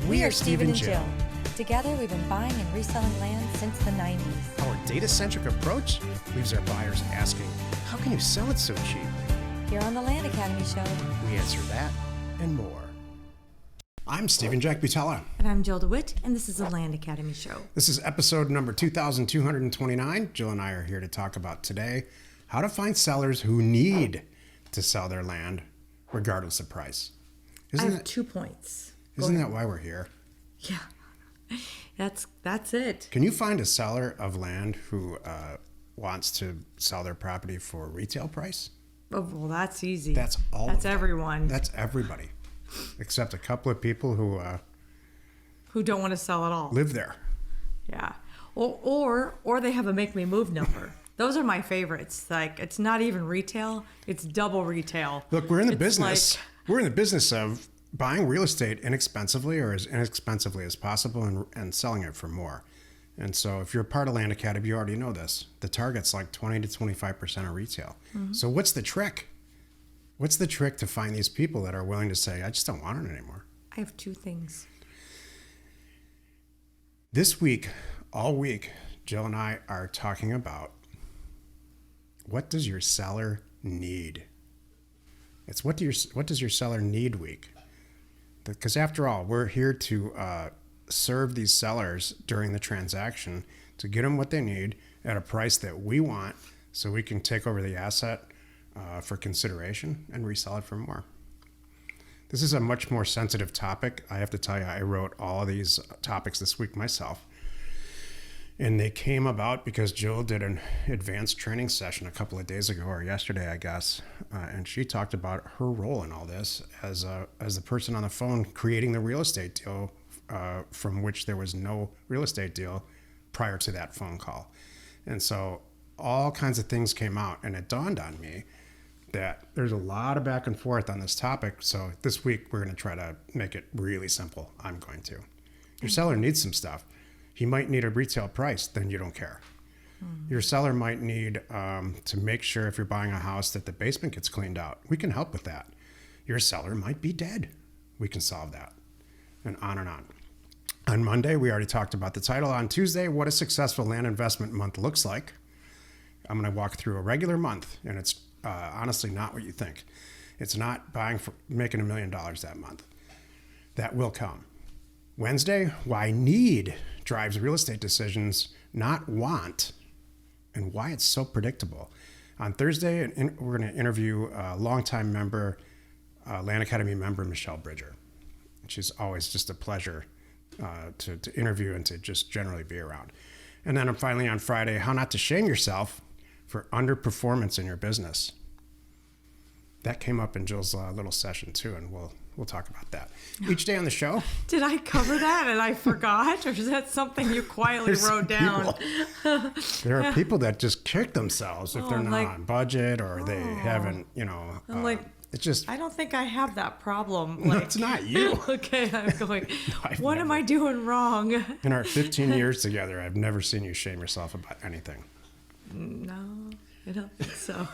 We are Steve and Jill. Together, we've been buying and reselling land since the 90s. Our data-centric approach leaves our buyers asking, how can you sell it so cheap? Here on the Land Academy Show, We answer that and more. I'm Stephen Jack Butella. and I'm Jill DeWitt, and this is the Land Academy Show. This is episode number 2229. Jill and I are here to talk about today how to find sellers who need to sell their land regardless of price. I have 2 points. Isn't that why we're here? Yeah, that's it. Can you find a seller of land who wants to sell their property for retail price? Oh, well, that's easy. That's all. That's everyone. That's everybody, except a couple of people who don't want to sell at all. live there. Yeah, or they have a make me move number. Those are my favorites. Like, it's not even retail; it's double retail. Look, we're in the business. like- We're in the business of buying real estate inexpensively or as inexpensively as possible and selling it for more. And so if you're part of Land Academy, you already know this. The target's like 20 to 25% of retail. Mm-hmm. So what's the trick? What's the trick to find these people that are willing to say, I just don't want it anymore? I have 2 things. This week, all week, Jill and I are talking about what does your seller need? It's what does your seller need week? Because after all, we're here to serve these sellers during the transaction to get them what they need at a price that we want so we can take over the asset for consideration and resell it for more. This is a much more sensitive topic. I have to tell you, I wrote all of these topics this week myself. And they came about because Jill did an advanced training session a couple of days ago, or yesterday, I guess. And she talked about her role in all this as the person on the phone creating the real estate deal from which there was no real estate deal prior to that phone call. And so all kinds of things came out, and it dawned on me that there's a lot of back and forth on this topic. So this week, we're going to try to make it really simple. I'm going to. Your seller needs some stuff. He might need a retail price, then you don't care. Mm-hmm. Your seller might need to make sure if you're buying a house that the basement gets cleaned out. We can help with that. Your seller might be dead. We can solve that. And on and on. On Monday, we already talked about the title. On Tuesday, what a successful land investment month looks like. I'm going to walk through a regular month, and it's honestly not what you think. It's not making $1 million that month. That will come. Wednesday, why need drives real estate decisions, not want, and why it's so predictable. On Thursday, we're going to interview a longtime member, Land Academy member, Michelle Bridger. She's always just a pleasure to interview and to just generally be around. And then finally on Friday, how not to shame yourself for underperformance in your business. That came up in Jill's little session too, and we'll talk about that. Each day on the show. Did I cover that and I forgot? Or is that something you quietly wrote down? There are people that just kick themselves if they're not on budget or they haven't, I'm like, it's just. I don't think I have that problem. No, it's not you. Okay, I'm going, what am I doing wrong? In our 15 years together, I've never seen you shame yourself about anything. No, I don't think so.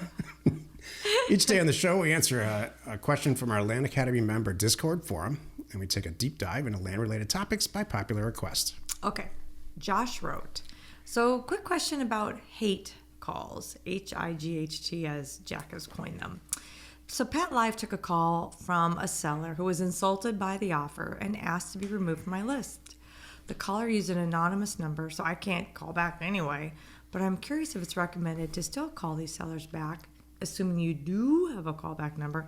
Each day on the show, we answer a question from our Land Academy member Discord forum, and we take a deep dive into land-related topics by popular request. Okay, Josh wrote, so quick question about hate calls, HIGHT as Jack has coined them. So Pat Live took a call from a seller who was insulted by the offer and asked to be removed from my list. The caller used an anonymous number, so I can't call back anyway, but I'm curious if it's recommended to still call these sellers back, assuming you do have a callback number,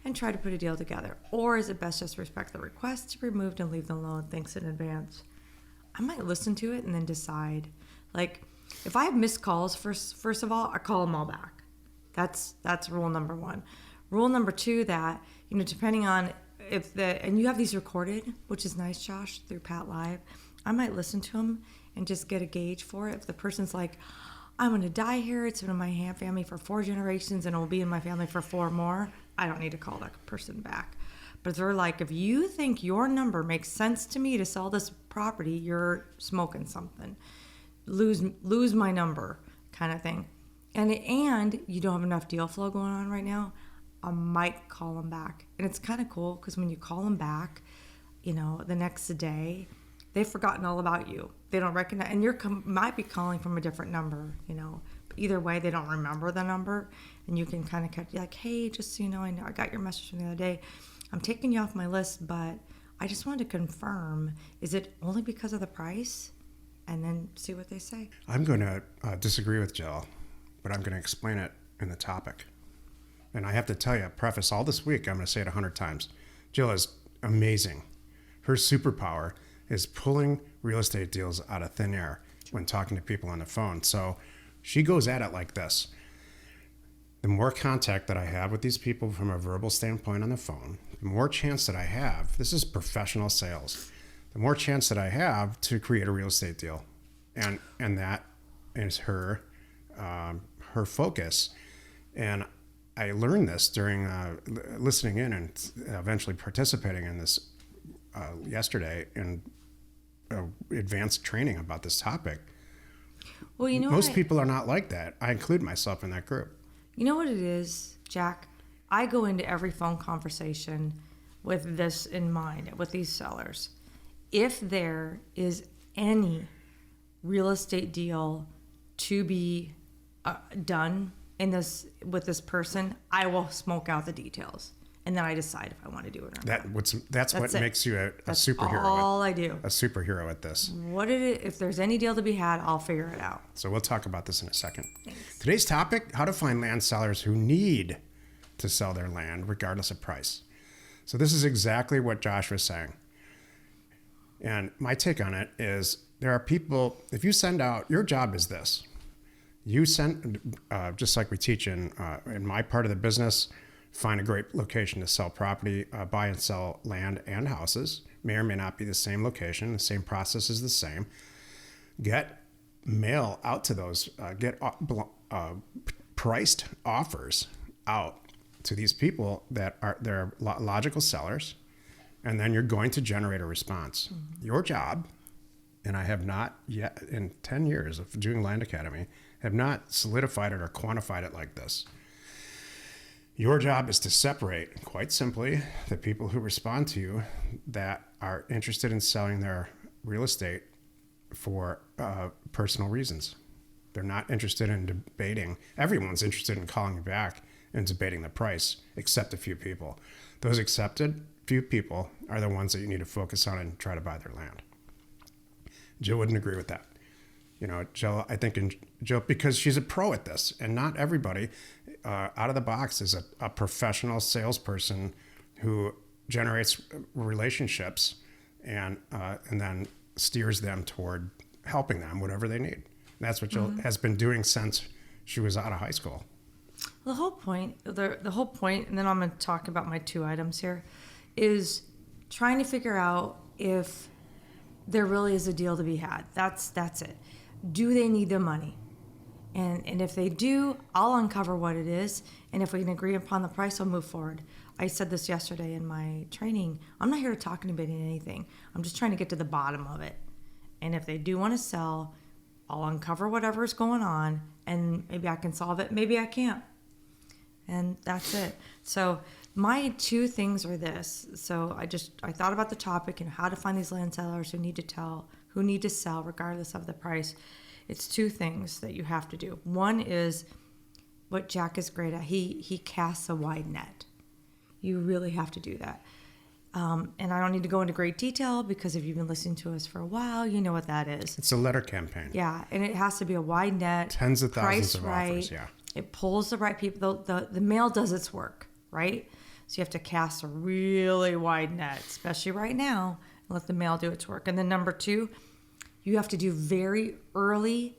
and try to put a deal together. Or is it best just respect the request to be removed and leave them alone? Thanks in advance. I might listen to it and then decide. Like, if I have missed calls, first of all, I call them all back. That's rule number 1. Rule number 2, that, depending on and you have these recorded, which is nice, Josh, through Pat Live, I might listen to them and just get a gauge for it. If the person's like, I'm going to die here, it's been in my family for 4 generations and it will be in my family for 4 more, I don't need to call that person back. But they're like, if you think your number makes sense to me to sell this property, you're smoking something. Lose my number kind of thing. And you don't have enough deal flow going on right now, I might call them back. And it's kind of cool because when you call them back, the next day, they've forgotten all about you. They don't recognize, and might be calling from a different number, But either way, they don't remember the number, and you can kind of catch, like, hey, just so you know, I got your message from the other day. I'm taking you off my list, but I just wanted to confirm, is it only because of the price? And then see what they say. I'm going to disagree with Jill, but I'm going to explain it in the topic. And I have to tell you, preface all this week, I'm going to say it 100 times. Jill is amazing. Her superpower is pulling real estate deals out of thin air when talking to people on the phone. So she goes at it like this. The more contact that I have with these people from a verbal standpoint on the phone, the more chance that I have, this is professional sales, the more chance that I have to create a real estate deal. And that is her focus. And I learned this during listening in and eventually participating in this yesterday in advanced training about this topic. Well, most people are not like that. I include myself in that group. You know what it is, Jack? I go into every phone conversation with this in mind, with these sellers. If there is any real estate deal to be done with this person, I will smoke out the details, and then I decide if I want to do it or not. That's what makes you a superhero. All I do. A superhero at this. If there's any deal to be had, I'll figure it out. So we'll talk about this in a second. Thanks. Today's topic: how to find land sellers who need to sell their land regardless of price. So this is exactly what Josh was saying. And my take on it is there are people, if you send out, your job is this. You send, just like we teach in my part of the business, find a great location to sell property, buy and sell land and houses. May or may not be the same location. The same process is the same. Get mail out to those, get priced offers out to these people they're logical sellers. And then you're going to generate a response. Mm-hmm. Your job, and I have not yet, in 10 years of doing Land Academy, have not solidified it or quantified it like this. Your job is to separate, quite simply, the people who respond to you that are interested in selling their real estate for personal reasons. They're not interested in debating. Everyone's interested in calling you back and debating the price, except a few people. Those accepted few people are the ones that you need to focus on and try to buy their land. Jill wouldn't agree with that. Jill, I think Jill, because she's a pro at this, and not everybody out of the box is a professional salesperson who generates relationships and then steers them toward helping them whatever they need. And that's what Jill has been doing since she was out of high school. The whole point, and then I'm going to talk about my 2 items here, is trying to figure out if there really is a deal to be had. That's it. Do they need the money? And if they do, I'll uncover what it is. And if we can agree upon the price, I'll move forward. I said this yesterday in my training. I'm not here to talk anybody into anything. I'm just trying to get to the bottom of it. And if they do want to sell, I'll uncover whatever's going on, and maybe I can solve it. Maybe I can't. And that's it. So my 2 things are this. So I thought about the topic and how to find these land sellers who need to sell regardless of the price. It's 2 things that you have to do. One is what Jack is great at. He casts a wide net. You really have to do that. And I don't need to go into great detail because if you've been listening to us for a while, you know what that is. It's a letter campaign. Yeah, and it has to be a wide net. Tens of thousands of offers, yeah. It pulls the right people. The mail does its work, right? So you have to cast a really wide net, especially right now, and let the mail do its work. And then number 2, you have to do very early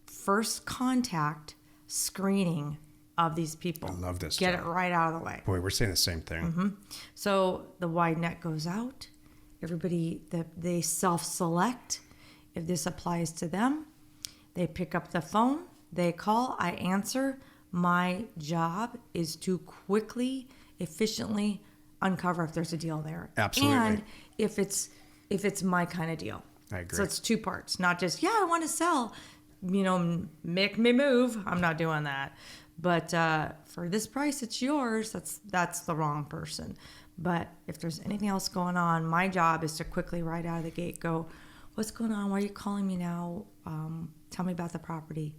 first contact screening of these people. I love this. Get it right out of the way. Boy, we're saying the same thing. Mm-hmm. So the wide net goes out. Everybody, they self-select if this applies to them. They pick up the phone. They call. I answer. My job is to quickly, efficiently uncover if there's a deal there. Absolutely. And if it's my kind of deal. I agree. So it's 2 parts, not just, I want to sell, make me move. I'm not doing that. But for this price, it's yours. That's the wrong person. But if there's anything else going on, my job is to quickly right out of the gate go, what's going on? Why are you calling me now? Tell me about the property.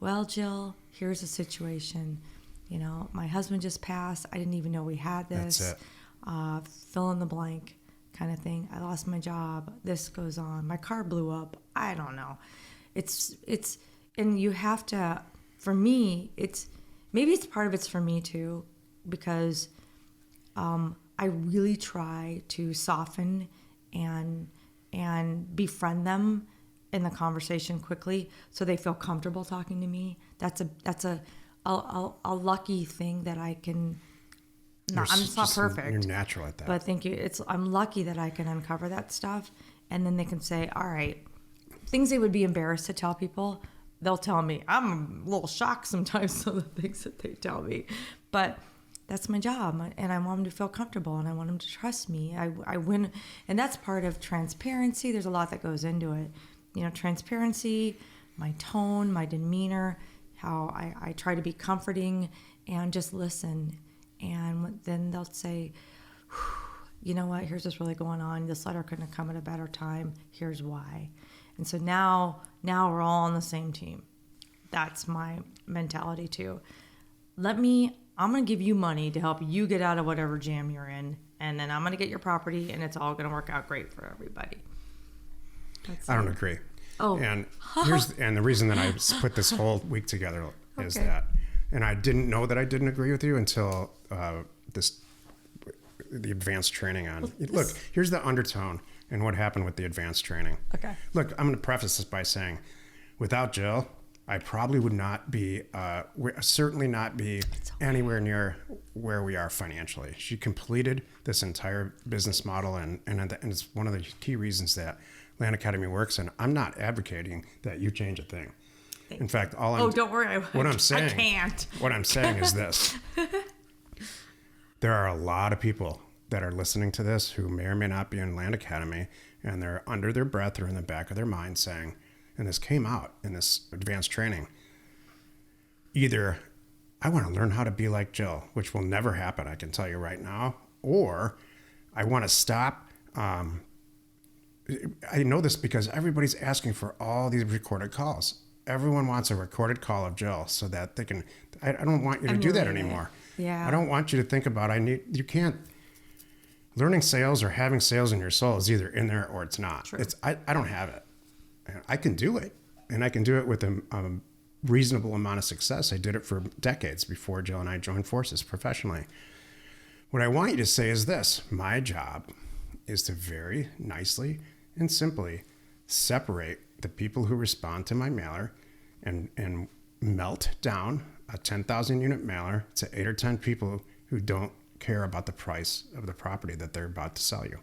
Well, Jill, here's the situation. You know, my husband just passed. I didn't even know we had this. That's it. Fill in the blank kind of thing. I lost my job. This goes on. My car blew up. I don't know. It's, and you have to, for me, maybe it's part of it's for me too, because I really try to soften and befriend them in the conversation quickly so they feel comfortable talking to me. That's a lucky thing that I can. I'm just not perfect. You're natural at that. But thank you. I'm lucky that I can uncover that stuff, and then they can say, all right, things they would be embarrassed to tell people, they'll tell me. I'm a little shocked sometimes some of the things that they tell me, but that's my job, and I want them to feel comfortable, and I want them to trust me. I win, and that's part of transparency. There's a lot that goes into it. You know, transparency, my tone, my demeanor, how I try to be comforting and just listen. And then they'll say, you know what, here's what's really going on. This letter couldn't have come at a better time. Here's why. And so now we're all on the same team. That's my mentality too. I'm going to give you money to help you get out of whatever jam you're in. And then I'm going to get your property, and it's all going to work out great for everybody. I don't agree. Oh. And the reason that I put this whole week together is that, and I didn't know that I didn't agree with you until the advanced training on. Look, here's the undertone and what happened with the advanced training. Okay. Look, I'm going to preface this by saying, without Jill, I probably would not be, certainly not be anywhere near where we are financially. She completed this entire business model, and it's one of the key reasons that Land Academy works. And I'm not advocating that you change a thing. In fact, don't worry. What I'm saying, I can't. What I'm saying is this: there are a lot of people that are listening to this who may or may not be in Land Academy, and they're under their breath or in the back of their mind saying, and this came out in this advanced training, either I want to learn how to be like Jill, which will never happen, I can tell you right now, or I want to stop. I know this because everybody's asking for all these recorded calls. Everyone wants a recorded call of Jill so that they can. I don't want you to do that anymore. Yeah. I don't want you to think about. You can't. Learning sales or having sales in your soul is either in there or it's not. True. I don't have it. I can do it, and I can do it with a reasonable amount of success. I did it for decades before Jill and I joined forces professionally. What I want you to say is this: my job is to very nicely and simply separate the people who respond to my mailer and melt down a 10,000 unit mailer to 8 or 10 people who don't care about the price of the property that they're about to sell you.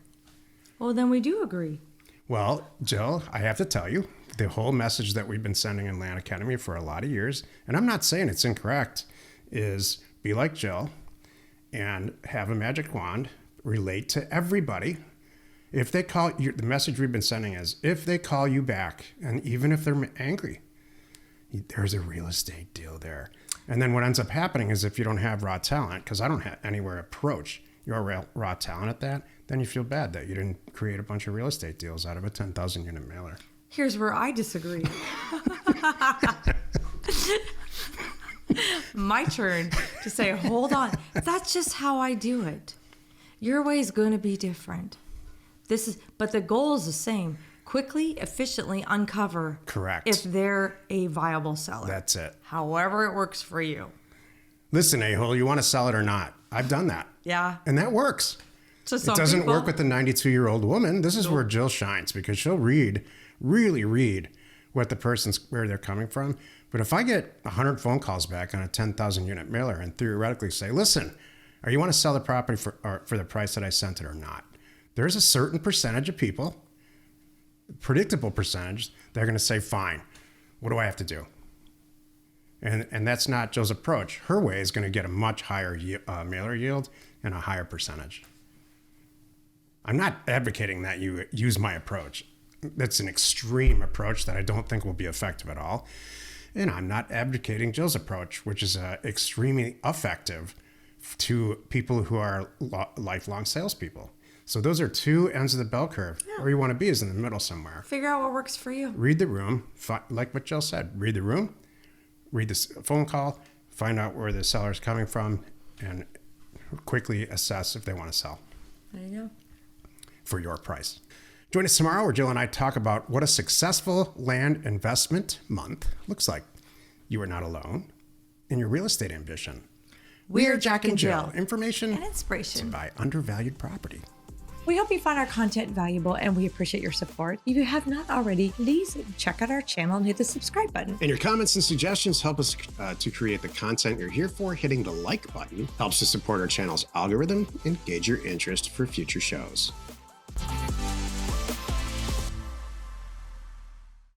Well, then we do agree. Well, Jill, I have to tell you, the whole message that we've been sending in Land Academy for a lot of years, and I'm not saying it's incorrect, is be like Jill and have a magic wand, relate to everybody. If they call you, the message we've been sending is, if they call you back, and even if they're angry, there's a real estate deal there. And then what ends up happening is if you don't have raw talent, because I don't have anywhere approach your raw talent at that, then you feel bad that you didn't create a bunch of real estate deals out of a 10,000 unit mailer. Here's where I disagree. My turn to say, hold on. That's just how I do it. Your way is going to be different. But the goal is the same. Quickly, efficiently uncover. Correct. If they're a viable seller. That's it. However it works for you. Listen, a-hole, you want to sell it or not? I've done that. Yeah. And that works. So it doesn't work with the 92-year-old woman. This is where Jill shines, because she'll really read what the person's, where they're coming from. But if I get 100 phone calls back on a 10,000 unit mailer and theoretically say, listen, are you want to sell the property for the price that I sent it or not? There's a certain percentage of people, predictable percentage, they're going to say, fine, what do I have to do? And that's not Jill's approach. Her way is going to get a much higher mailer yield and a higher percentage. I'm not advocating that you use my approach. That's an extreme approach that I don't think will be effective at all. And I'm not advocating Jill's approach, which is extremely effective to people who are lifelong salespeople. So those are two ends of the bell curve. Where you want to be is in the middle somewhere. Figure out what works for you. Read the room, like what Jill said. Read the room, read the phone call, find out where the seller is coming from, and quickly assess if they want to sell. There you go. For your price. Join us tomorrow where Jill and I talk about what a successful land investment month looks like. You are not alone in your real estate ambition. We're Jack and Jill. Information And inspiration. to buy undervalued property. We hope you found our content valuable and we appreciate your support. If you have not already, please check out our channel and hit the subscribe button. And your comments and suggestions help us to create the content you're here for. Hitting the like button helps to support our channel's algorithm and gauge your interest for future shows.